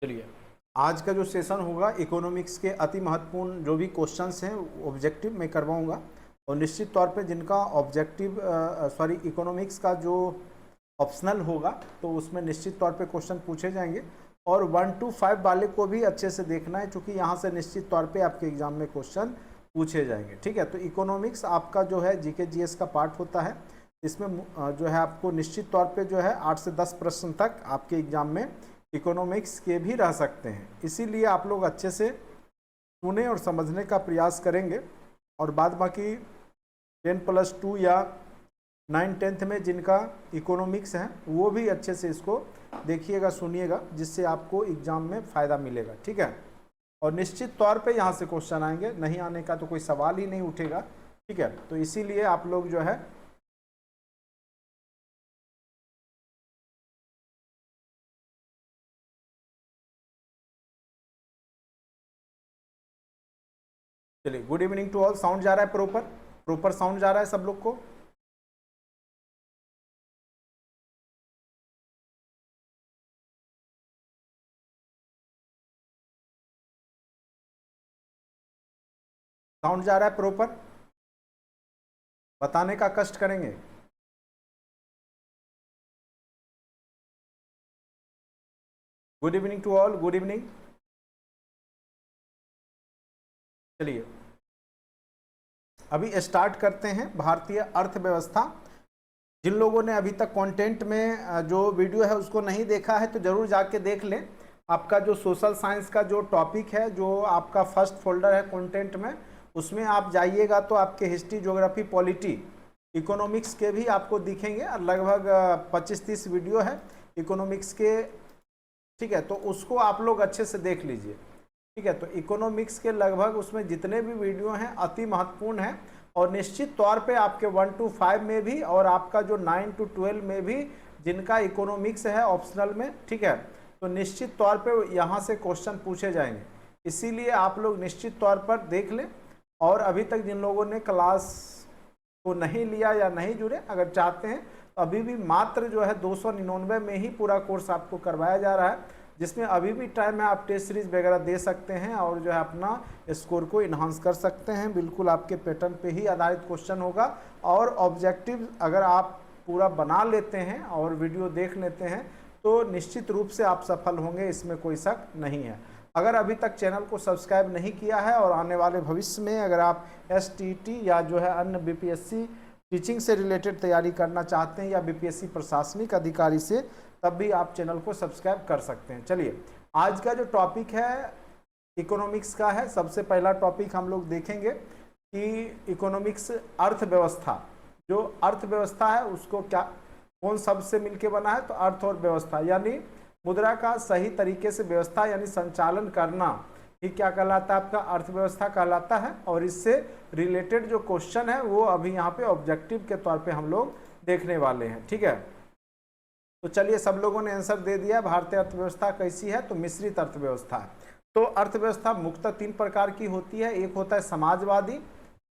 चलिए, आज का जो सेशन होगा इकोनॉमिक्स के अति महत्वपूर्ण जो भी क्वेश्चंस हैं ऑब्जेक्टिव मैं करवाऊंगा, और निश्चित तौर पे जिनका ऑब्जेक्टिव इकोनॉमिक्स का जो ऑप्शनल होगा तो उसमें निश्चित तौर पे क्वेश्चन पूछे जाएंगे, और 1 to 5 वाले को भी अच्छे से देखना है क्योंकि यहाँ से निश्चित तौर पे आपके एग्जाम में क्वेश्चन पूछे जाएंगे। ठीक है, तो इकोनॉमिक्स आपका जो है जीके जीएस का पार्ट होता है। इसमें जो है आपको निश्चित तौर पे जो है 8 से 10 प्रश्न तक आपके एग्जाम में इकोनॉमिक्स के भी रह सकते हैं, इसीलिए आप लोग अच्छे से सुने और समझने का प्रयास करेंगे। और बाद बाकी 10+2 या 9-10th में जिनका इकोनॉमिक्स है वो भी अच्छे से इसको देखिएगा, सुनिएगा, जिससे आपको एग्जाम में फ़ायदा मिलेगा। ठीक है, और निश्चित तौर पे यहाँ से क्वेश्चन आएंगे, नहीं आने का तो कोई सवाल ही नहीं उठेगा। ठीक है, तो इसीलिए आप लोग जो है चलिए, good evening to all. Sound जा रहा है प्रॉपर साउंड जा रहा है सब लोग को? साउंड जा रहा है प्रॉपर? बताने का कष्ट करेंगे। Good evening to all, good evening. चलिए, अभी स्टार्ट करते हैं भारतीय अर्थव्यवस्था। जिन लोगों ने अभी तक कंटेंट में जो वीडियो है उसको नहीं देखा है तो ज़रूर जाके देख लें। आपका जो सोशल साइंस का जो टॉपिक है, जो आपका फर्स्ट फोल्डर है कंटेंट में, उसमें आप जाइएगा तो आपके हिस्ट्री, ज्योग्राफी, पॉलिटी, इकोनॉमिक्स के भी आपको दिखेंगे। लगभग 25-30 वीडियो है इकोनॉमिक्स के। ठीक है, तो उसको आप लोग अच्छे से देख लीजिए। ठीक है, तो इकोनॉमिक्स के लगभग उसमें जितने भी वीडियो हैं अति महत्वपूर्ण हैं, और निश्चित तौर पे आपके 1 to 5 में भी और आपका जो 9 to 12 में भी जिनका इकोनॉमिक्स है ऑप्शनल में, ठीक है, तो निश्चित तौर पे यहाँ से क्वेश्चन पूछे जाएंगे। इसीलिए आप लोग निश्चित तौर पर देख लें। और अभी तक जिन लोगों ने क्लास को नहीं लिया या नहीं जुड़े, अगर चाहते हैं तो अभी भी मात्र जो है 299 में ही पूरा कोर्स आपको करवाया जा रहा है, जिसमें अभी भी टाइम है, आप टेस्ट सीरीज वगैरह दे सकते हैं और जो है अपना स्कोर को इन्हांस कर सकते हैं। बिल्कुल आपके पैटर्न पे ही आधारित क्वेश्चन होगा, और ऑब्जेक्टिव अगर आप पूरा बना लेते हैं और वीडियो देख लेते हैं तो निश्चित रूप से आप सफल होंगे, इसमें कोई शक नहीं है। अगर अभी तक चैनल को सब्सक्राइब नहीं किया है और आने वाले भविष्य में अगर आप STT या जो है अन्य BPSC टीचिंग से रिलेटेड तैयारी करना चाहते हैं या BPSC प्रशासनिक अधिकारी से, तब भी आप चैनल को सब्सक्राइब कर सकते हैं। चलिए, आज का जो टॉपिक है इकोनॉमिक्स का है। सबसे पहला टॉपिक हम लोग देखेंगे कि इकोनॉमिक्स अर्थव्यवस्था, जो अर्थव्यवस्था है उसको क्या, कौन शब्द से मिलके बना है, तो अर्थ और व्यवस्था, यानी मुद्रा का सही तरीके से व्यवस्था यानी संचालन करना ही क्या कहलाता है, आपका अर्थव्यवस्था कहलाता है। और इससे रिलेटेड जो क्वेश्चन है वो अभी यहाँ पे ऑब्जेक्टिव के तौर पे हम लोग देखने वाले हैं। ठीक है, तो चलिए, सब लोगों ने आंसर दे दिया। भारतीय अर्थव्यवस्था कैसी है, तो मिश्रित अर्थव्यवस्था है। तो अर्थव्यवस्था मुख्यतः 3 प्रकार की होती है। एक होता है समाजवादी,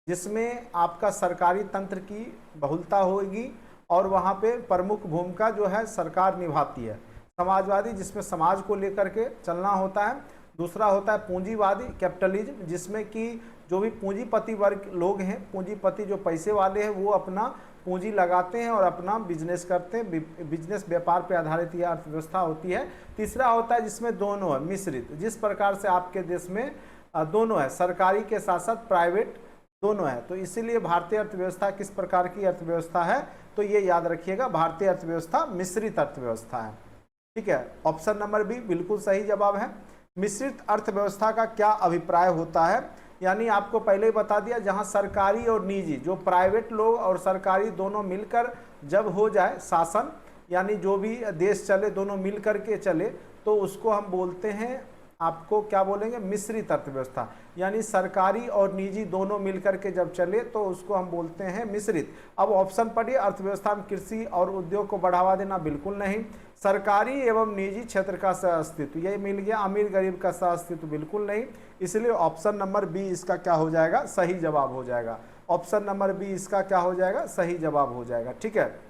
जिसमें आपका सरकारी तंत्र की बहुलता होगी और वहाँ पे प्रमुख भूमिका जो है सरकार निभाती है। समाजवादी, जिसमें समाज को लेकर के चलना होता है। दूसरा होता है पूंजीवादी, कैपिटलिज्म, जिसमें कि जो भी पूंजीपति वर्ग लोग हैं, पूंजीपति जो पैसे वाले हैं, वो अपना पूंजी लगाते हैं और अपना बिजनेस करते हैं। बिजनेस व्यापार पे आधारित यह अर्थव्यवस्था होती है। तीसरा होता है जिसमें दोनों है, मिश्रित, जिस प्रकार से आपके देश में दोनों है, सरकारी के साथ साथ प्राइवेट दोनों है। तो इसीलिए भारतीय अर्थव्यवस्था किस प्रकार की अर्थव्यवस्था है, तो ये याद रखिएगा, भारतीय अर्थव्यवस्था मिश्रित अर्थव्यवस्था है। ठीक है, ऑप्शन नंबर बी बिल्कुल सही जवाब है। मिश्रित अर्थव्यवस्था का क्या अभिप्राय होता है, यानी आपको पहले ही बता दिया, जहां सरकारी और निजी, जो प्राइवेट लोग और सरकारी दोनों मिलकर जब हो जाए शासन, यानी जो भी देश चले दोनों मिल करके चले, तो उसको हम बोलते हैं, आपको क्या बोलेंगे, मिश्रित अर्थव्यवस्था। यानी सरकारी और निजी दोनों मिलकर के जब चले तो उसको हम बोलते हैं मिश्रित। अब ऑप्शन पढ़िए, अर्थव्यवस्था में कृषि और उद्योग को बढ़ावा देना, बिल्कुल नहीं। सरकारी एवं निजी क्षेत्र का सह अस्तित्व, ये मिल गया। अमीर गरीब का सह अस्तित्व, बिल्कुल नहीं। इसलिए ऑप्शन नंबर बी इसका क्या हो जाएगा, सही जवाब हो जाएगा। ऑप्शन नंबर बी इसका क्या हो जाएगा, सही जवाब हो जाएगा। ठीक है,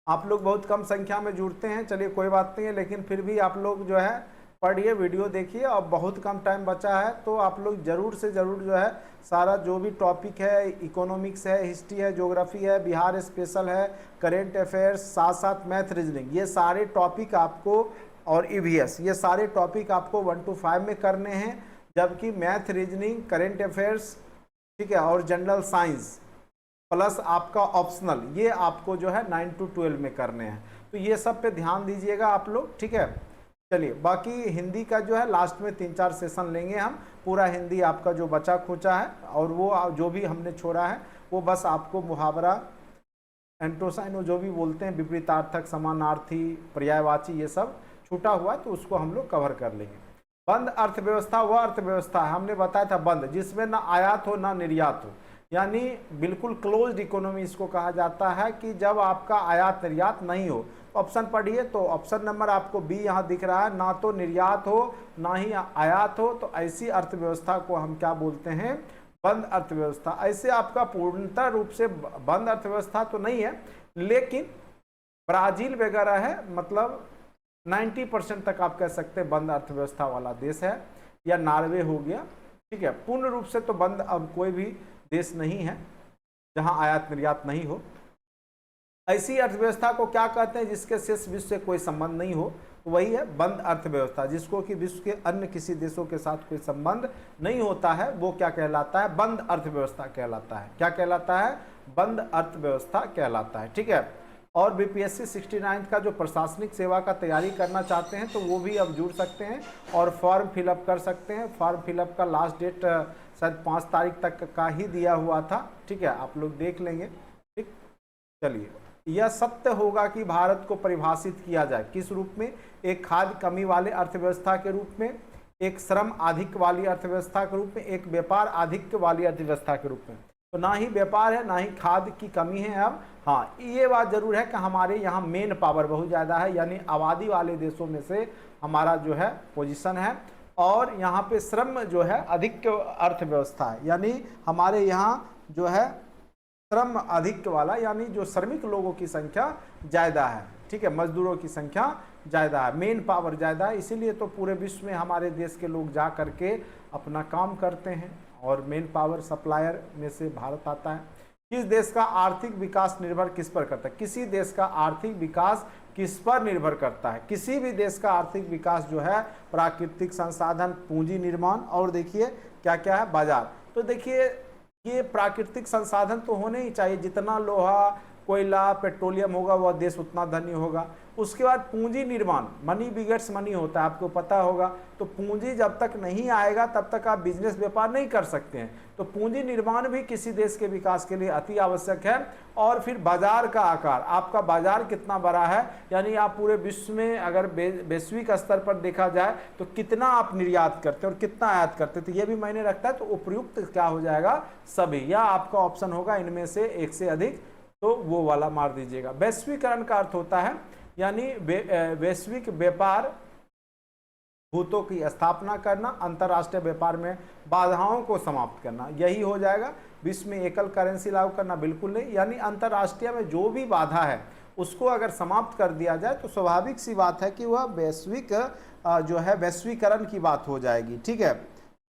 आप लोग बहुत कम संख्या में जुड़ते हैं, चलिए कोई बात नहीं है, लेकिन फिर भी आप लोग जो है पढ़िए, वीडियो देखिए। और बहुत कम टाइम बचा है तो आप लोग जरूर से जरूर जो है सारा जो भी टॉपिक है, इकोनॉमिक्स है, हिस्ट्री है, ज्योग्राफी है, बिहार स्पेशल है, करेंट अफेयर्स, साथ साथ मैथ, रीजनिंग, ये सारे टॉपिक आपको, और ईवीएस, ये सारे टॉपिक आपको 1 to 5 में करने हैं। जबकि मैथ, रीजनिंग, करेंट अफेयर्स, ठीक है, और जनरल साइंस प्लस आपका ऑप्शनल, ये आपको जो है 9 to 12 में करने हैं। तो ये सब पे ध्यान दीजिएगा आप लोग, ठीक है। चलिए, बाकी हिंदी का जो है लास्ट में 3-4 सेशन लेंगे हम, पूरा हिंदी आपका जो बचा खुचा है, और वो जो भी हमने छोड़ा है वो बस आपको मुहावरा, एंटोसाइनो जो भी बोलते हैं, विपरीतार्थक, समानार्थी, पर्यायवाची, ये सब छूटा हुआ है तो उसको हम लोग कवर कर लेंगे। बंद अर्थव्यवस्था वह अर्थव्यवस्था है, हमने बताया था बंद, जिसमें ना आयात हो ना निर्यात हो, यानी बिल्कुल क्लोज्ड इकोनॉमी इसको कहा जाता है, कि जब आपका आयात निर्यात नहीं हो। ऑप्शन पढ़िए, तो ऑप्शन नंबर आपको बी यहाँ दिख रहा है, ना तो निर्यात हो ना ही आयात हो, तो ऐसी अर्थव्यवस्था को हम क्या बोलते हैं, बंद अर्थव्यवस्था। ऐसे आपका पूर्णतः रूप से बंद अर्थव्यवस्था तो नहीं है, लेकिन ब्राजील वगैरह है, मतलब 90% तक आप कह सकते हैं बंद अर्थव्यवस्था वाला देश है, या नॉर्वे हो गया, ठीक है। पूर्ण रूप से तो बंद अब कोई भी देश नहीं है जहां आयात निर्यात नहीं हो। ऐसी अर्थव्यवस्था को क्या कहते हैं, जिसके शेष विश्व से कोई संबंध नहीं हो, तो वही है बंद अर्थव्यवस्था। जिसको कि विश्व के अन्य किसी देशों के साथ कोई संबंध नहीं होता है, वो क्या कहलाता है, बंद अर्थव्यवस्था कहलाता है। क्या कहलाता है, बंद अर्थव्यवस्था कहलाता है, ठीक है। और बीपीएससी 69 का जो प्रशासनिक सेवा का तैयारी करना चाहते हैं तो वो भी अब जुड़ सकते हैं और फॉर्म फिलअप कर सकते हैं। फॉर्म फिलअप का लास्ट डेट शायद 5 तारीख तक का ही दिया हुआ था, ठीक है, आप लोग देख लेंगे, ठीक। चलिए, यह सत्य होगा कि भारत को परिभाषित किया जाए किस रूप में, एक खाद्य कमी वाले अर्थव्यवस्था के रूप में, एक श्रम आधिक्य वाली अर्थव्यवस्था के रूप में, एक व्यापार आधिक्य वाली अर्थव्यवस्था के रूप में। तो ना ही व्यापार है ना ही खाद्य की कमी है। अब हाँ, ये बात जरूर है कि हमारे यहाँ मेन पावर बहुत ज़्यादा है, यानी आबादी वाले देशों में से हमारा जो है पोजीशन है, और यहाँ पे श्रम जो है अधिक अर्थव्यवस्था है, यानी हमारे यहाँ जो है श्रम अधिक वाला, यानी जो श्रमिक लोगों की संख्या ज़्यादा है, ठीक है, मजदूरों की संख्या ज़्यादा है, मेन पावर ज़्यादा है। इसीलिए तो पूरे विश्व में हमारे देश के लोग जा करके अपना काम करते हैं, और मेन पावर सप्लायर में से भारत आता है। किस देश का आर्थिक विकास निर्भर किस पर करता है, किसी देश का आर्थिक विकास किस पर निर्भर करता है, किसी भी देश का आर्थिक विकास जो है प्राकृतिक संसाधन, पूंजी निर्माण, और देखिए क्या क्या है, बाजार। तो देखिए ये प्राकृतिक संसाधन तो होने ही चाहिए, जितना लोहा, कोयला, पेट्रोलियम होगा वह देश उतना धनी होगा। उसके बाद पूंजी निर्माण, मनी बिगेट्स मनी होता है, आपको पता होगा। तो पूंजी जब तक नहीं आएगा तब तक आप बिजनेस व्यापार नहीं कर सकते हैं। तो पूंजी निर्माण भी किसी देश के विकास के लिए अति आवश्यक है। और फिर बाजार का आकार, आपका बाजार कितना बड़ा है, यानी आप पूरे विश्व में अगर वैश्विक स्तर पर देखा जाए तो कितना आप निर्यात करते हैं और कितना आयात करते हैं, तो ये भी मायने रखता है। तो उपयुक्त क्या हो जाएगा, सभी, या आपका ऑप्शन होगा इनमें से एक से अधिक, तो वो वाला मार दीजिएगा। वैश्वीकरण का अर्थ होता है यानी वैश्विक व्यापार भूतों की स्थापना करना, अंतर्राष्ट्रीय व्यापार में बाधाओं को समाप्त करना, यही हो जाएगा। विश्व में एकल करेंसी लागू करना बिल्कुल नहीं, यानी अंतर्राष्ट्रीय में जो भी बाधा है उसको अगर समाप्त कर दिया जाए तो स्वाभाविक सी बात है कि वह वैश्विक जो है वैश्वीकरण की बात हो जाएगी, ठीक है।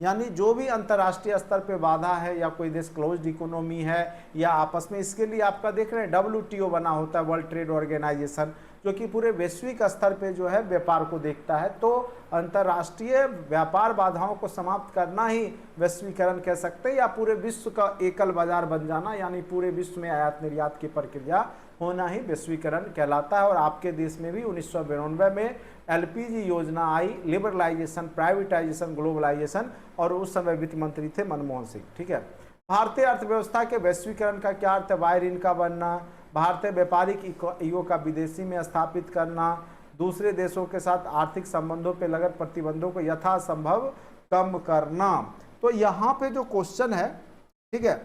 यानी जो भी अंतर्राष्ट्रीय स्तर पे बाधा है, या कोई देश क्लोज्ड इकोनॉमी है, या आपस में, इसके लिए आपका देख रहे हैं WTO बना होता है, वर्ल्ड ट्रेड ऑर्गेनाइजेशन, जो कि पूरे वैश्विक स्तर पे जो है व्यापार को देखता है। तो अंतर्राष्ट्रीय व्यापार बाधाओं को समाप्त करना ही वैश्वीकरण कह सकते हैं, या पूरे विश्व का एकल बाजार बन जाना, यानी पूरे विश्व में आयात निर्यात की प्रक्रिया होना ही वैश्वीकरण कहलाता है। और आपके देश में भी 1992 में LPG योजना आई, लिबरलाइजेशन, प्राइवेटाइजेशन, ग्लोबलाइजेशन, और उस समय वित्त मंत्री थे मनमोहन सिंह, ठीक है। भारतीय अर्थव्यवस्था के वैश्वीकरण का क्या अर्थ है, बाहर ऋण का बनना, भारतीय व्यापारिक इकाइयों का विदेशी में स्थापित करना, दूसरे देशों के साथ आर्थिक संबंधों पर लगे प्रतिबंधों को यथासंभव कम करना। तो यहाँ पे जो क्वेश्चन है, ठीक है,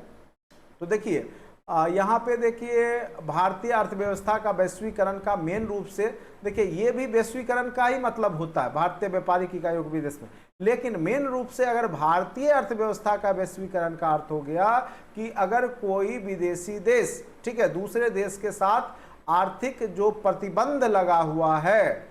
तो देखिए यहाँ पे देखिए भारतीय अर्थव्यवस्था का वैश्वीकरण का मेन रूप से, देखिए ये भी वैश्वीकरण का ही मतलब होता है, भारतीय व्यापारिक इकाइयों के विदेश में। लेकिन मेन रूप से अगर भारतीय अर्थव्यवस्था का वैश्वीकरण का अर्थ हो गया कि अगर कोई विदेशी देश, ठीक है, दूसरे देश के साथ आर्थिक जो प्रतिबंध लगा हुआ है,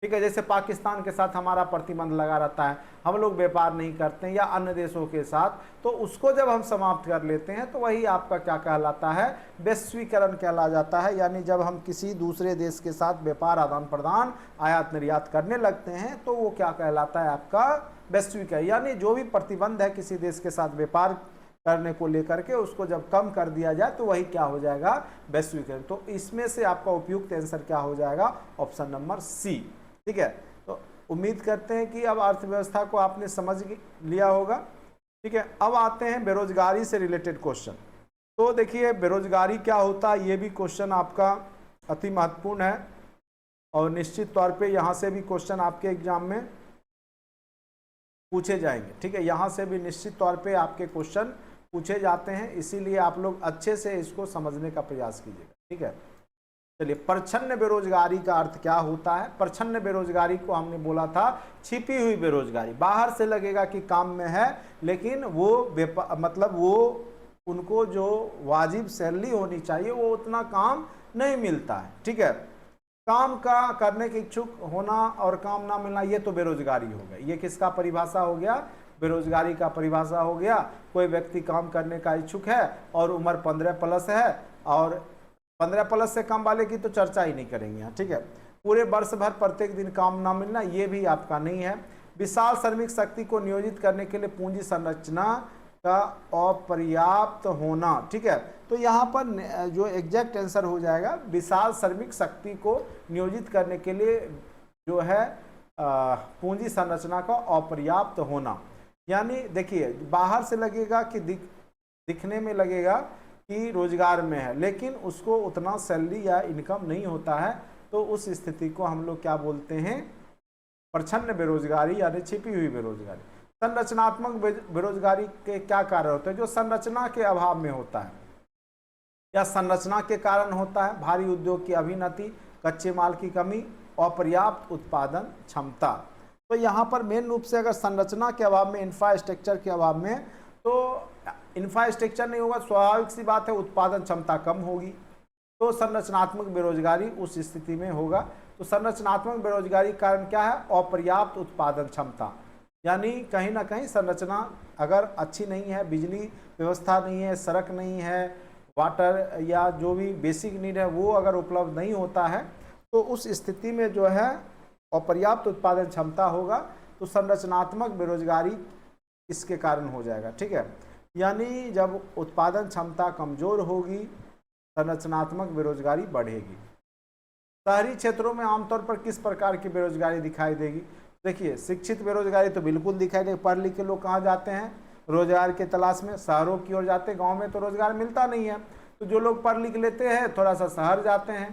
ठीक है। जैसे पाकिस्तान के साथ हमारा प्रतिबंध लगा रहता है, हम लोग व्यापार नहीं करते हैं, या अन्य देशों के साथ, तो उसको जब हम समाप्त कर लेते हैं तो वही आपका क्या कहलाता है, वैश्वीकरण कहला जाता है। यानी जब हम किसी दूसरे देश के साथ व्यापार आदान प्रदान आयात निर्यात करने लगते हैं तो वो क्या कहलाता है, आपका वैश्वीकरण। यानी जो भी प्रतिबंध है किसी देश के साथ व्यापार करने को लेकर के, उसको जब कम कर दिया जाए तो वही क्या हो जाएगा, वैश्वीकरण। तो इसमें से आपका उपयुक्त आंसर क्या हो जाएगा, ऑप्शन नंबर सी। ठीक है, तो उम्मीद करते हैं कि अब अर्थव्यवस्था को आपने समझ लिया होगा। ठीक है, अब आते हैं बेरोजगारी से रिलेटेड क्वेश्चन। तो देखिए बेरोजगारी क्या होता है, ये भी क्वेश्चन आपका अति महत्वपूर्ण है और निश्चित तौर पे यहाँ से भी क्वेश्चन आपके एग्जाम में पूछे जाएंगे। ठीक है, यहाँ से भी निश्चित तौर पे आपके क्वेश्चन पूछे जाते हैं, इसीलिए आप लोग अच्छे से इसको समझने का प्रयास कीजिएगा। ठीक है, चलिए प्रच्छन्न बेरोजगारी का अर्थ क्या होता है। प्रच्छन्न बेरोजगारी को हमने बोला था छिपी हुई बेरोजगारी, बाहर से लगेगा कि काम में है लेकिन वो मतलब वो उनको जो वाजिब सैलरी होनी चाहिए वो उतना काम नहीं मिलता है। ठीक है, काम का करने के इच्छुक होना और काम ना मिलना, ये तो बेरोजगारी हो गया। ये किसका परिभाषा हो गया, बेरोजगारी का परिभाषा हो गया। कोई व्यक्ति काम करने का इच्छुक है और उम्र 15 प्लस है, और 15 प्लस से कम वाले की तो चर्चा ही नहीं करेंगे यहाँ। ठीक है, पूरे वर्ष भर प्रत्येक दिन काम ना मिलना, ये भी आपका नहीं है। विशाल श्रमिक शक्ति को नियोजित करने के लिए पूंजी संरचना का अपर्याप्त होना। ठीक है, तो यहाँ पर जो एग्जैक्ट आंसर हो जाएगा, विशाल श्रमिक शक्ति को नियोजित करने के लिए जो है पूंजी संरचना का अपर्याप्त होना। यानी देखिए बाहर से लगेगा कि दिखने में लगेगा कि रोजगार में है लेकिन उसको उतना सैलरी या इनकम नहीं होता है, तो उस स्थिति को हम लोग क्या बोलते हैं, प्रच्छन्न बेरोजगारी यानी छिपी हुई बेरोजगारी। संरचनात्मक बेरोजगारी के क्या कारण होते हैं, जो संरचना के अभाव में होता है या संरचना के कारण होता है। भारी उद्योग की अभिनति, कच्चे माल की कमी, अपर्याप्त उत्पादन क्षमता। तो यहाँ पर मेन रूप से अगर संरचना के अभाव में, इंफ्रास्ट्रक्चर के अभाव में, तो इंफ्रास्ट्रक्चर नहीं होगा, स्वाभाविक सी बात है उत्पादन क्षमता कम होगी, तो संरचनात्मक बेरोजगारी उस स्थिति में होगा। तो संरचनात्मक बेरोजगारी कारण क्या है, अपर्याप्त उत्पादन क्षमता। यानी कहीं ना कहीं संरचना अगर अच्छी नहीं है, बिजली व्यवस्था नहीं है, सड़क नहीं है, वाटर या जो भी बेसिक नीड है वो अगर उपलब्ध नहीं होता है, तो उस स्थिति में जो है अपर्याप्त उत्पादन क्षमता होगा, तो संरचनात्मक बेरोजगारी इसके कारण हो जाएगा। ठीक है, यानी जब उत्पादन क्षमता कमजोर होगी, संरचनात्मक बेरोजगारी बढ़ेगी। शहरी क्षेत्रों में आमतौर पर किस प्रकार की बेरोजगारी दिखाई देगी। देखिए शिक्षित बेरोजगारी तो बिल्कुल दिखाई देगी। पढ़ लिख के लोग कहाँ जाते हैं, रोजगार के तलाश में शहरों की ओर जाते हैं, गांव में तो रोजगार मिलता नहीं है, तो जो लोग पढ़ लिख लेते हैं थोड़ा सा शहर जाते हैं।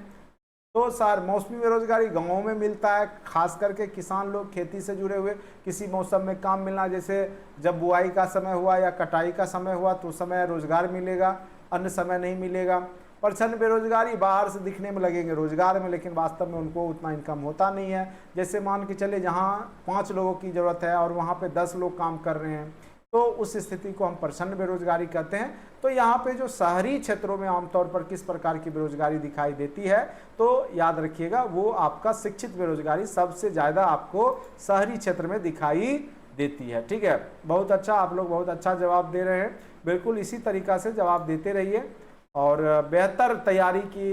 तो शहर मौसमी बेरोजगारी गाँवों में मिलता है, खास करके किसान लोग खेती से जुड़े हुए, किसी मौसम में काम मिलना, जैसे जब बुआई का समय हुआ या कटाई का समय हुआ तो उस समय रोजगार मिलेगा, अन्य समय नहीं मिलेगा। प्रच्छन्न बेरोजगारी, बाहर से दिखने में लगेंगे रोजगार में लेकिन वास्तव में उनको उतना इनकम होता नहीं है। जैसे मान के चले जहाँ 5 लोगों की ज़रूरत है और वहाँ पे 10 लोग काम कर रहे हैं, तो उस स्थिति को हम प्रच्छन्न बेरोजगारी कहते हैं। तो यहाँ पे जो शहरी क्षेत्रों में आमतौर पर किस प्रकार की बेरोजगारी दिखाई देती है, तो याद रखिएगा वो आपका शिक्षित बेरोजगारी सबसे ज़्यादा आपको शहरी क्षेत्र में दिखाई देती है। ठीक है, बहुत अच्छा, आप लोग बहुत अच्छा जवाब दे रहे हैं। बिल्कुल इसी तरीक़ा से जवाब देते रहिए और बेहतर तैयारी की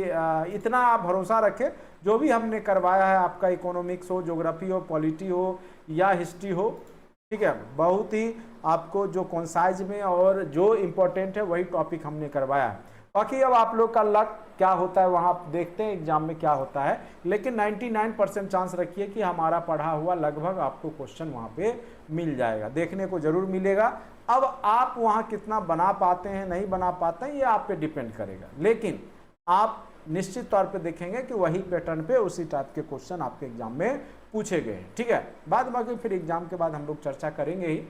इतना आप भरोसा रखें, जो भी हमने करवाया है, आपका इकोनॉमिक्स हो, ज्योग्राफी हो, पॉलिटी हो या हिस्ट्री हो, ठीक है, बहुत ही आपको जो कॉन्साइज में और जो इम्पोर्टेंट है वही टॉपिक हमने करवाया है। बाकी अब आप लोग का लक क्या होता है वहाँ आप देखते हैं एग्जाम में क्या होता है, लेकिन 99% चांस रखिए कि हमारा पढ़ा हुआ लगभग आपको क्वेश्चन वहाँ पे मिल जाएगा, देखने को जरूर मिलेगा। अब आप वहाँ कितना बना पाते हैं नहीं बना पाते हैं ये आप पे डिपेंड करेगा, लेकिन आप निश्चित तौर पे देखेंगे कि वही पैटर्न पे उसी टाइप के क्वेश्चन आपके एग्जाम में पूछे गए हैं। ठीक है, बाद बाकी फिर एग्जाम के बाद हम लोग चर्चा करेंगे ही,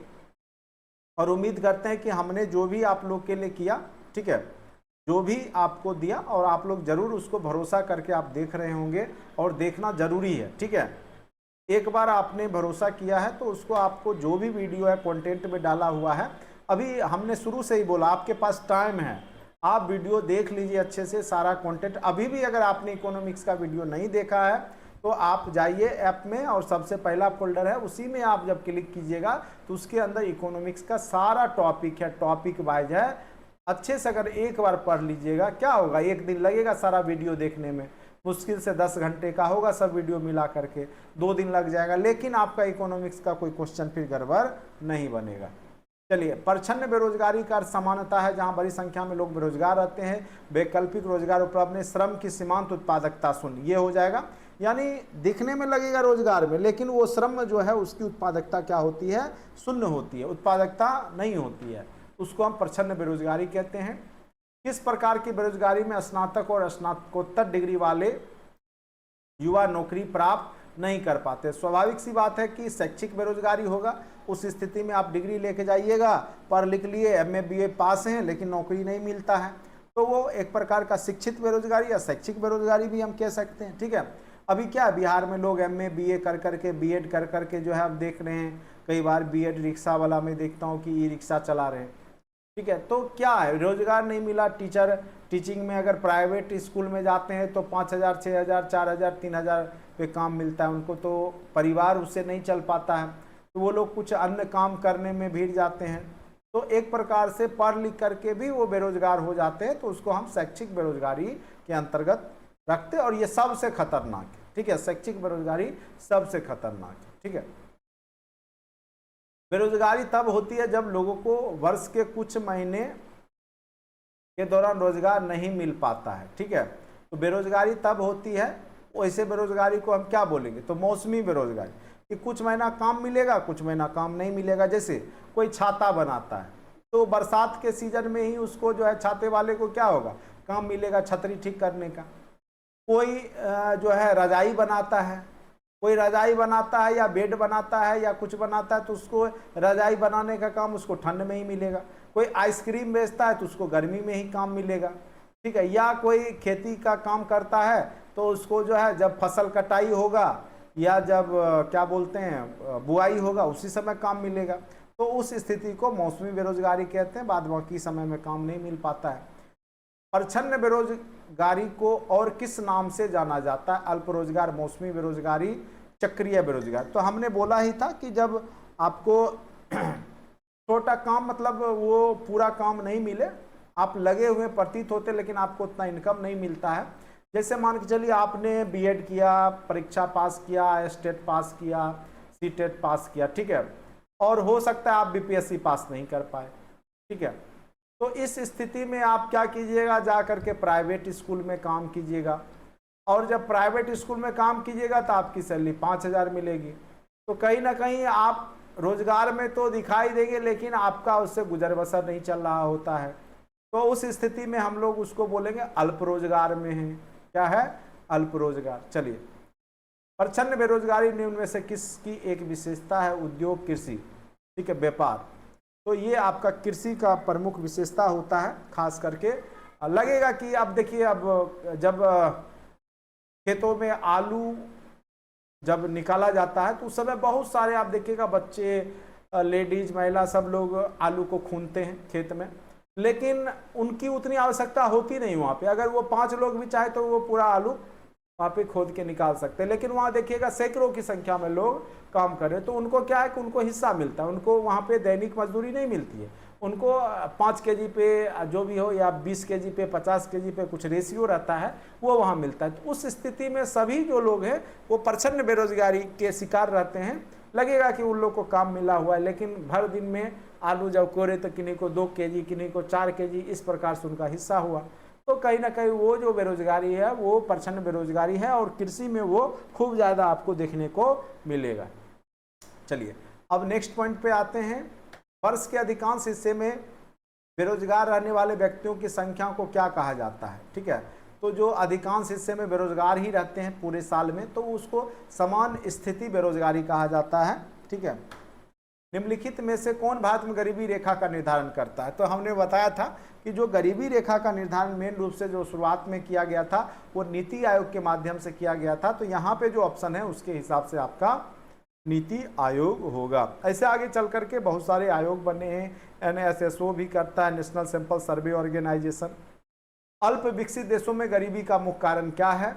और उम्मीद करते हैं कि हमने जो भी आप लोग के लिए किया, ठीक है, जो भी आपको दिया और आप लोग जरूर उसको भरोसा करके आप देख रहे होंगे और देखना जरूरी है। ठीक है, एक बार आपने भरोसा किया है तो उसको आपको जो भी वीडियो है कंटेंट में डाला हुआ है, अभी हमने शुरू से ही बोला आपके पास टाइम है, आप वीडियो देख लीजिए अच्छे से सारा कंटेंट। अभी भी अगर आपने इकोनॉमिक्स का वीडियो नहीं देखा है तो आप जाइए ऐप में और सबसे पहला फोल्डर है, उसी में आप जब क्लिक कीजिएगा तो उसके अंदर इकोनॉमिक्स का सारा टॉपिक है, टॉपिक वाइज है। अच्छे से अगर एक बार पढ़ लीजिएगा, क्या होगा, एक दिन लगेगा सारा वीडियो देखने में, मुश्किल से 10 घंटे का होगा सब वीडियो मिला करके, 2 दिन लग जाएगा, लेकिन आपका इकोनॉमिक्स का कोई क्वेश्चन फिर गड़बड़ नहीं बनेगा। चलिए, प्रच्छन्न बेरोजगारी का समानता है जहां बड़ी संख्या में लोग बेरोजगार रहते हैं, वैकल्पिक रोजगार उपलब्ध नहीं, श्रम की सीमांत उत्पादकता शून्य, ये हो जाएगा। यानी दिखने में लगेगा रोजगार में, लेकिन वो श्रम जो है उसकी उत्पादकता क्या होती है, शून्य होती है, उत्पादकता नहीं होती है, उसको हम प्रच्छन्न बेरोजगारी कहते हैं। किस प्रकार की बेरोजगारी में स्नातक और स्नातकोत्तर डिग्री वाले युवा नौकरी प्राप्त नहीं कर पाते? स्वाभाविक सी बात है कि शैक्षिक बेरोजगारी होगा। उस स्थिति में आप डिग्री लेके जाइएगा, पढ़ लिख लिए, एमए बीए पास हैं, लेकिन नौकरी नहीं मिलता है, तो वो एक प्रकार का शिक्षित बेरोजगारी या शैक्षिक बेरोजगारी भी हम कह सकते हैं। ठीक है, अभी क्या बिहार में लोग एमए बीए कर करके, बीएड कर करके जो है आप देख रहे हैं, कई बार बीएड रिक्शा वाला में देखता हूँ कि ई रिक्शा चला रहे हैं। ठीक है, तो क्या है, रोजगार नहीं मिला। टीचिंग में अगर प्राइवेट स्कूल में जाते हैं तो 5,000, 6,000, 4,000, 3,000 पे काम मिलता है उनको, तो परिवार उससे नहीं चल पाता है, तो वो लोग कुछ अन्य काम करने में भीड़ जाते हैं, तो एक प्रकार से पढ़ लिख करके भी वो बेरोजगार हो जाते हैं, तो उसको हम शैक्षिक बेरोजगारी के अंतर्गत रखते हैं, और ये सबसे खतरनाक है। ठीक है, शैक्षिक बेरोजगारी सबसे खतरनाक है। ठीक है, बेरोजगारी तब होती है जब लोगों को वर्ष के कुछ महीने के दौरान रोजगार नहीं मिल पाता है। ठीक है, तो बेरोजगारी तब होती है, वैसे बेरोजगारी को हम क्या बोलेंगे, तो मौसमी बेरोजगारी, कि कुछ महीना काम मिलेगा, कुछ महीना काम नहीं मिलेगा। जैसे कोई छाता बनाता है तो बरसात के सीजन में ही उसको जो है छाते वाले को क्या होगा, काम मिलेगा छतरी ठीक करने का। कोई जो है रजाई बनाता है, कोई रजाई बनाता है या बेड बनाता है या कुछ बनाता है, तो उसको रजाई बनाने का काम उसको ठंड में ही मिलेगा। कोई आइसक्रीम बेचता है तो उसको गर्मी में ही काम मिलेगा। ठीक है, या कोई खेती का काम करता है तो उसको जो है जब फसल कटाई होगा या जब क्या बोलते हैं बुआई होगा, उसी समय काम मिलेगा। तो उस स्थिति को मौसमी बेरोजगारी कहते हैं, बाद बाकी समय में काम नहीं मिल पाता है। प्रच्छन्न बेरोजगारी को और किस नाम से जाना जाता है? अल्प रोजगार, मौसमी बेरोजगारी, चक्रीय बेरोजगारी। तो हमने बोला ही था कि जब आपको छोटा काम, मतलब वो पूरा काम नहीं मिले, आप लगे हुए प्रतीत होते लेकिन आपको उतना इनकम नहीं मिलता है। जैसे मान के चलिए आपने बीएड किया, परीक्षा पास किया, स्टेट पास किया, सीटेट पास किया, ठीक है, और हो सकता है आप बीपीएससी पास नहीं कर पाए। ठीक है, तो इस स्थिति में आप क्या कीजिएगा, जा करके प्राइवेट स्कूल में काम कीजिएगा, और जब प्राइवेट स्कूल में काम कीजिएगा तो आपकी सैलरी 5,000 मिलेगी। तो कहीं ना कहीं आप रोजगार में तो दिखाई देंगे, लेकिन आपका उससे गुजर बसर नहीं चल रहा होता है। तो उस स्थिति में हम लोग उसको बोलेंगे अल्प रोजगार में है। क्या है? अल्प रोजगार। चलिए, प्रच्छन्न बेरोजगारी निम्न में से किसकी एक विशेषता है? उद्योग, कृषि, ठीक है, व्यापार। तो ये आपका कृषि का प्रमुख विशेषता होता है। खास करके लगेगा कि अब देखिए, अब जब खेतों में आलू जब निकाला जाता है तो उस समय बहुत सारे आप देखिएगा बच्चे, लेडीज, महिला सब लोग आलू को खूनते हैं खेत में, लेकिन उनकी उतनी आवश्यकता होती नहीं वहाँ पे। अगर वो 5 लोग भी चाहे तो वो पूरा आलू वहाँ पे खोद के निकाल सकते हैं, लेकिन वहाँ देखिएगा सैकड़ों की संख्या में लोग काम कर रहे हैं, तो उनको क्या है कि उनको हिस्सा मिलता है, उनको वहाँ पे दैनिक मजदूरी नहीं मिलती है। उनको 5 केजी पे जो भी हो या 20 केजी पे, 50 केजी पे कुछ रेशियो रहता है, वो वहाँ मिलता है। तो उस स्थिति में सभी जो लोग हैं वो प्रच्छन्न बेरोजगारी के शिकार रहते हैं। लगेगा कि उन लोग को काम मिला हुआ है, लेकिन भर दिन में आलू जब कोरे तो किन्हीं को 2 केजी, किन्हीं को 4 केजी, इस प्रकार से उनका हिस्सा हुआ। तो कहीं ना कहीं वो जो बेरोजगारी है वो प्रच्छन्न बेरोजगारी है, और कृषि में वो खूब ज़्यादा आपको देखने को मिलेगा। चलिए, अब नेक्स्ट पॉइंट पे आते हैं। वर्ष के अधिकांश हिस्से में बेरोजगार रहने वाले व्यक्तियों की संख्या को क्या कहा जाता है? ठीक है, तो जो अधिकांश हिस्से में बेरोजगार ही रहते हैं पूरे साल में, तो उसको समान स्थिति बेरोजगारी कहा जाता है। ठीक है, निम्नलिखित में से कौन भारत में गरीबी रेखा का निर्धारण करता है? तो हमने बताया था कि जो गरीबी रेखा का निर्धारण मेन रूप से जो शुरुआत में किया गया था वो नीति आयोग के माध्यम से किया गया था। तो यहाँ पे जो ऑप्शन है उसके हिसाब से आपका नीति आयोग होगा। ऐसे आगे चल करके बहुत सारे आयोग बने हैं, NSSO भी करता है, नेशनल सैंपल सर्वे ऑर्गेनाइजेशन। अल्प विकसित देशों में गरीबी का मुख्य कारण क्या है?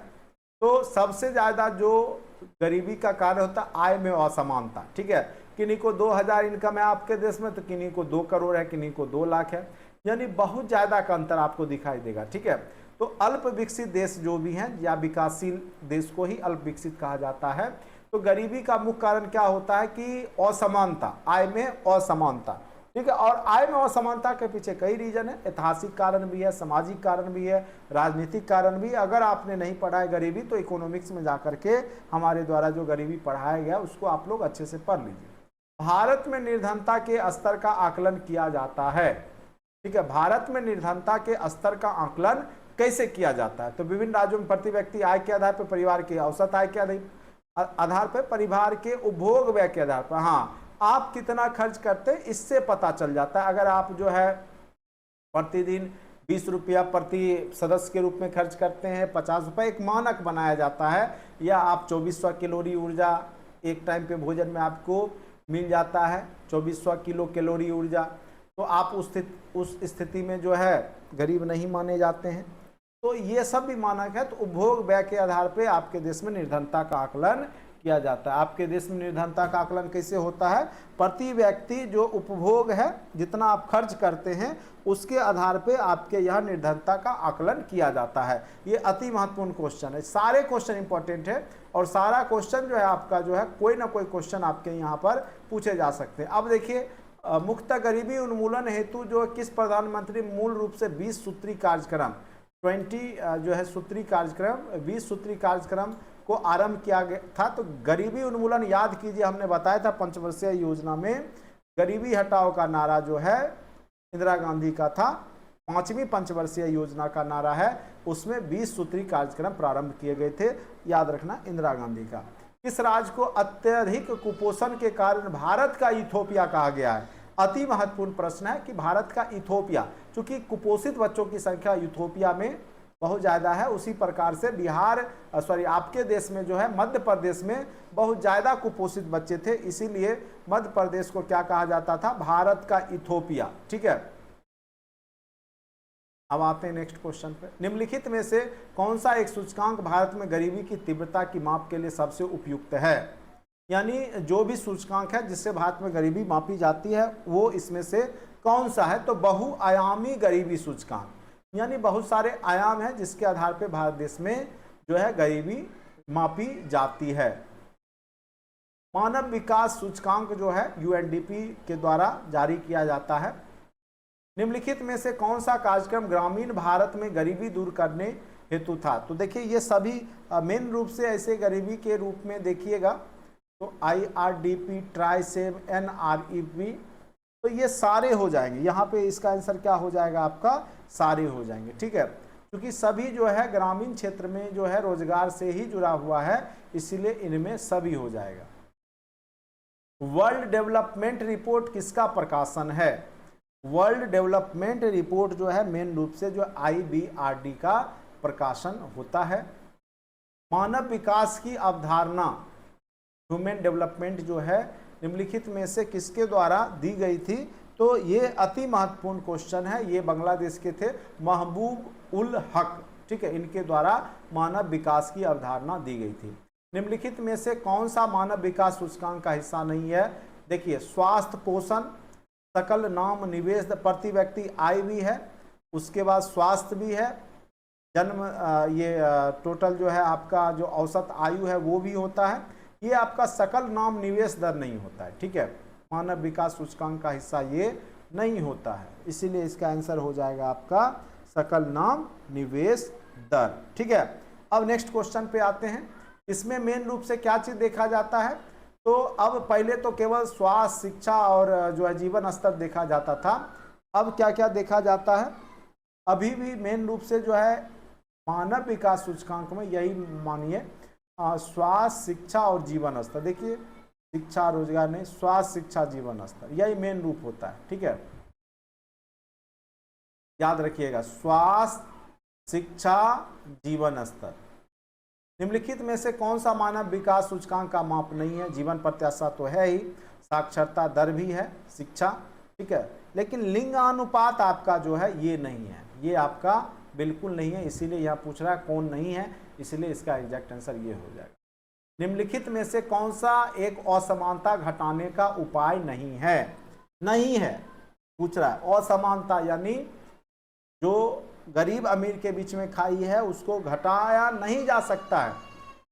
तो सबसे ज्यादा जो गरीबी का कारण होता है आय में असमानता, ठीक है। किन्हीं को 2000 इनकम है आपके देश में तो किन्हीं को 2 करोड़ है, किन्हीं को 2 लाख है, यानी बहुत ज्यादा का अंतर आपको दिखाई देगा, ठीक है। तो अल्प विकसित देश जो भी हैं या विकासशील देश को ही अल्प विकसित कहा जाता है। तो गरीबी का मुख्य कारण क्या होता है कि असमानता, आय में असमानता, ठीक है। और आय में असमानता के पीछे कई रीजन है, ऐतिहासिक कारण भी है, सामाजिक कारण भी है, राजनीतिक कारण भी। अगर आपने नहीं पढ़ा है गरीबी तो इकोनॉमिक्स में जाकर के हमारे द्वारा जो गरीबी पढ़ाया गया उसको आप लोग अच्छे से पढ़ लीजिए। भारत में निर्धनता के स्तर का आकलन किया जाता है, ठीक है। भारत में निर्धनता के स्तर का आकलन कैसे किया जाता है? तो विभिन्न राज्यों में प्रति व्यक्ति आय के आधार पर, परिवार की औसत आय के आधार पर, परिवार के उपभोग व्यय के आधार पर, हाँ आप कितना खर्च करते हैं इससे पता चल जाता है। अगर आप जो है प्रतिदिन 20 रुपया प्रति सदस्य के रूप में खर्च करते हैं, 50 रुपये एक मानक बनाया जाता है, या आप 2400 कैलोरी ऊर्जा एक टाइम पे भोजन में आपको मिल जाता है, 2400 किलो कैलोरी ऊर्जा, तो आप उस स्थिति में जो है गरीब नहीं माने जाते हैं। तो ये सब भी मानक है। तो उपभोग व्यय के आधार पे आपके देश में निर्धनता का आकलन किया जाता है। आपके देश में निर्धनता का आकलन कैसे होता है? प्रति व्यक्ति जो उपभोग है, जितना आप खर्च करते हैं उसके आधार पे आपके यहाँ निर्धनता का आकलन किया जाता है। ये अति महत्वपूर्ण क्वेश्चन है, सारे क्वेश्चन इंपॉर्टेंट है और सारा क्वेश्चन जो है आपका जो है कोई ना कोई क्वेश्चन आपके यहाँ पर पूछे जा सकते हैं। अब देखिए, मुक्त गरीबी उन्मूलन हेतु जो किस प्रधानमंत्री मूल रूप से 20 सूत्री कार्यक्रम 20 सूत्री कार्यक्रम को आरंभ किया गया था। तो गरीबी उन्मूलन याद कीजिए, हमने बताया था पंचवर्षीय योजना में गरीबी हटाओ का नारा जो है इंदिरा गांधी का था। 5वीं पंचवर्षीय योजना का नारा है, उसमें 20 सूत्री कार्यक्रम प्रारंभ किए गए थे, याद रखना इंदिरा गांधी का। किस राज्य को अत्यधिक कुपोषण के कारण भारत का इथोपिया कहा गया है? अति महत्वपूर्ण प्रश्न है कि भारत का इथोपिया, चूंकि कुपोषित बच्चों की संख्या इथोपिया में बहुत ज़्यादा है, उसी प्रकार से आपके देश में जो है मध्य प्रदेश में बहुत ज़्यादा कुपोषित बच्चे थे, इसीलिए मध्य प्रदेश को क्या कहा जाता था? भारत का इथोपिया, ठीक है। अब आते हैं नेक्स्ट क्वेश्चन पे। निम्नलिखित में से कौन सा एक सूचकांक भारत में गरीबी की तीव्रता की माप के लिए सबसे उपयुक्त है? यानी जो भी सूचकांक है जिससे भारत में गरीबी मापी जाती है वो इसमें से कौन सा है? तो बहुआयामी गरीबी सूचकांक, यानी बहुत सारे आयाम हैं जिसके आधार पर भारत देश में जो है गरीबी मापी जाती है। मानव विकास सूचकांक जो है यूएनडीपी के द्वारा जारी किया जाता है। निम्नलिखित में से कौन सा कार्यक्रम ग्रामीण भारत में गरीबी दूर करने हेतु था? तो देखिए ये सभी मेन रूप से ऐसे गरीबी के रूप में देखिएगा तो IRDP, ट्राइसेम, NREP, तो ये सारे हो जाएंगे। यहाँ पे इसका आंसर क्या हो जाएगा आपका? सारे हो जाएंगे, ठीक है। क्योंकि सभी जो है ग्रामीण क्षेत्र में जो है रोजगार से ही जुड़ा हुआ है, इसीलिए इनमें सभी हो जाएगा। वर्ल्ड डेवलपमेंट रिपोर्ट किसका प्रकाशन है? वर्ल्ड डेवलपमेंट रिपोर्ट जो है मेन रूप से जो IBRD का प्रकाशन होता है। मानव विकास की अवधारणा ह्यूमन डेवलपमेंट जो है निम्नलिखित में से किसके द्वारा दी गई थी? तो ये अति महत्वपूर्ण क्वेश्चन है, ये बांग्लादेश के थे महबूब उल हक, ठीक है, इनके द्वारा मानव विकास की अवधारणा दी गई थी। निम्नलिखित में से कौन सा मानव विकास सूचकांक का हिस्सा नहीं है? देखिए, स्वास्थ्य, पोषण, सकल नाम निवेश, प्रति व्यक्ति आय भी है, उसके बाद स्वास्थ्य भी है, जन्म ये टोटल जो है आपका जो औसत आयु है वो भी होता है। ये आपका सकल नाम निवेश दर नहीं होता है, ठीक है, मानव विकास सूचकांक का हिस्सा ये नहीं होता है, इसीलिए इसका आंसर हो जाएगा आपका सकल नाम निवेश दर, ठीक है। अब नेक्स्ट क्वेश्चन पे आते हैं। इसमें मेन रूप से क्या चीज देखा जाता है? तो अब पहले तो केवल स्वास्थ्य, शिक्षा और जो है जीवन स्तर देखा जाता था, अब क्या क्या देखा जाता है? अभी भी मेन रूप से जो है मानव विकास सूचकांक में यही मानिए स्वास्थ्य, शिक्षा और जीवन स्तर। देखिए, शिक्षा रोजगार नहीं, स्वास्थ्य, शिक्षा, जीवन स्तर, यही मेन रूप होता है, ठीक है, याद रखिएगा, स्वास्थ्य, शिक्षा, जीवन स्तर। निम्नलिखित में से कौन सा मानव विकास सूचकांक का माप नहीं है? जीवन प्रत्याशा तो है ही, साक्षरता दर भी है, शिक्षा, ठीक है, लेकिन लिंगानुपात आपका जो है ये नहीं है, ये आपका बिल्कुल नहीं है, इसीलिए यहाँ पूछ रहा है कौन नहीं है। इसलिए इसका एग्जैक्ट आंसर ये हो जाएगा। निम्नलिखित में से कौन सा एक असमानता घटाने का उपाय नहीं है? नहीं है पूछ रहा है। असमानता यानी जो गरीब अमीर के बीच में खाई है उसको घटाया नहीं जा सकता है।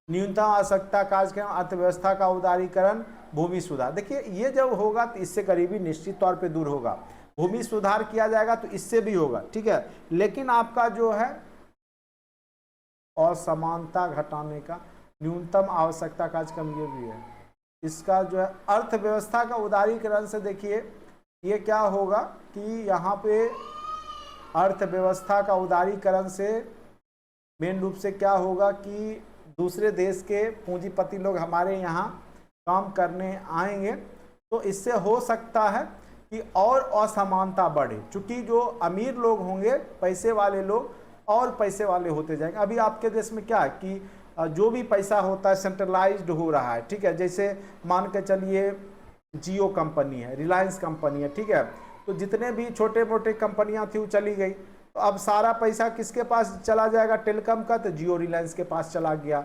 न्यूनतम आवश्यकता कार्यक्रम, अर्थव्यवस्था का उदारीकरण, भूमि सुधार। देखिए ये जब होगा तो इससे गरीबी निश्चित तौर पे दूर होगा, भूमि सुधार किया जाएगा तो इससे भी होगा, ठीक है। लेकिन आपका जो है असमानता घटाने का न्यूनतम आवश्यकता कार्यक्रम ये भी है। इसका जो है अर्थव्यवस्था का उदारीकरण से देखिए ये क्या होगा कि यहाँ पे अर्थव्यवस्था का उदारीकरण से मेन रूप से क्या होगा कि दूसरे देश के पूंजीपति लोग हमारे यहाँ काम करने आएंगे, तो इससे हो सकता है कि और असमानता बढ़े, क्योंकि जो अमीर लोग होंगे, पैसे वाले लोग और पैसे वाले होते जाएंगे। अभी आपके देश में क्या है कि जो भी पैसा होता है सेंट्रलाइज्ड हो रहा है, ठीक है। जैसे मान के चलिए जियो कंपनी है, रिलायंस कंपनी है, ठीक है। तो जितने भी छोटे मोटे कंपनियां थी वो चली गई, तो अब सारा पैसा किसके पास चला जाएगा? टेलीकॉम का, तो जियो रिलायंस के पास चला गया।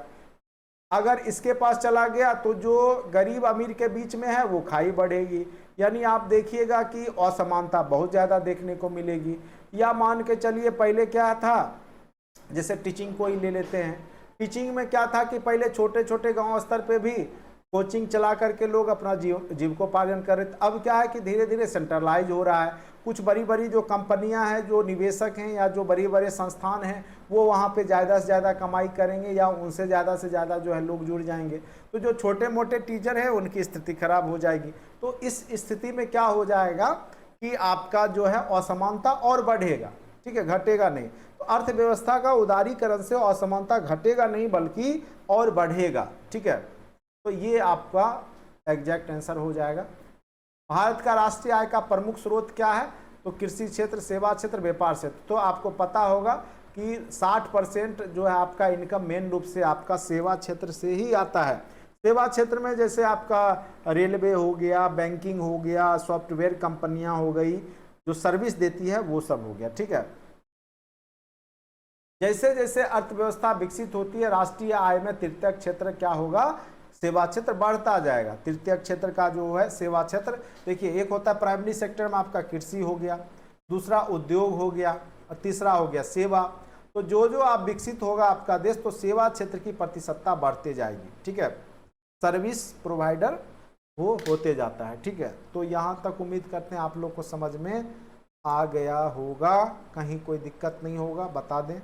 अगर इसके पास चला गया तो जो गरीब अमीर के बीच में है वो खाई बढ़ेगी, यानी आप देखिएगा कि असमानता बहुत ज़्यादा देखने को मिलेगी। या मान के चलिए पहले क्या था, जैसे टीचिंग को ही ले लेते हैं, टीचिंग में क्या था कि पहले छोटे छोटे गांव स्तर पे भी कोचिंग चला करके लोग अपना जीविकोपार्जन कर रहे थे। अब क्या है कि धीरे धीरे सेंट्रलाइज हो रहा है। कुछ बड़ी बड़ी जो कंपनियां हैं, जो निवेशक हैं या जो बड़े बड़े संस्थान हैं, वो वहाँ पे ज़्यादा से ज़्यादा कमाई करेंगे या उनसे ज़्यादा से ज़्यादा जो है लोग जुड़ जाएंगे। तो जो छोटे मोटे टीचर हैं उनकी स्थिति खराब हो जाएगी। तो इस स्थिति में क्या हो जाएगा कि आपका जो है असमानता और बढ़ेगा, ठीक है, घटेगा नहीं। तो अर्थव्यवस्था का उदारीकरण से असमानता घटेगा नहीं बल्कि और बढ़ेगा, ठीक है। तो ये आपका एग्जैक्ट आंसर हो जाएगा। भारत का राष्ट्रीय आय का प्रमुख स्रोत क्या है? तो कृषि क्षेत्र, सेवा क्षेत्र, व्यापार क्षेत्र। तो आपको पता होगा कि 60% जो है आपका इनकम मेन रूप से आपका सेवा क्षेत्र से ही आता है। सेवा क्षेत्र में जैसे आपका रेलवे हो गया, बैंकिंग हो गया, सॉफ्टवेयर कंपनियां हो गई, जो सर्विस देती है वो सब हो गया, ठीक है। जैसे जैसे अर्थव्यवस्था विकसित होती है, राष्ट्रीय आय में तृतीयक क्षेत्र क्या होगा? सेवा क्षेत्र बढ़ता जाएगा। तृतीय क्षेत्र का जो है सेवा क्षेत्र, देखिए एक होता है प्राइमरी सेक्टर में आपका कृषि हो गया, दूसरा उद्योग हो गया और तीसरा हो गया सेवा। तो जो जो आप विकसित होगा आपका देश, तो सेवा क्षेत्र की प्रतिशतता बढ़ते जाएगी, ठीक है। सर्विस प्रोवाइडर वो होते जाता है, ठीक है। तो यहाँ तक उम्मीद करते हैं आप लोग को समझ में आ गया होगा, कहीं कोई दिक्कत नहीं होगा, बता दें।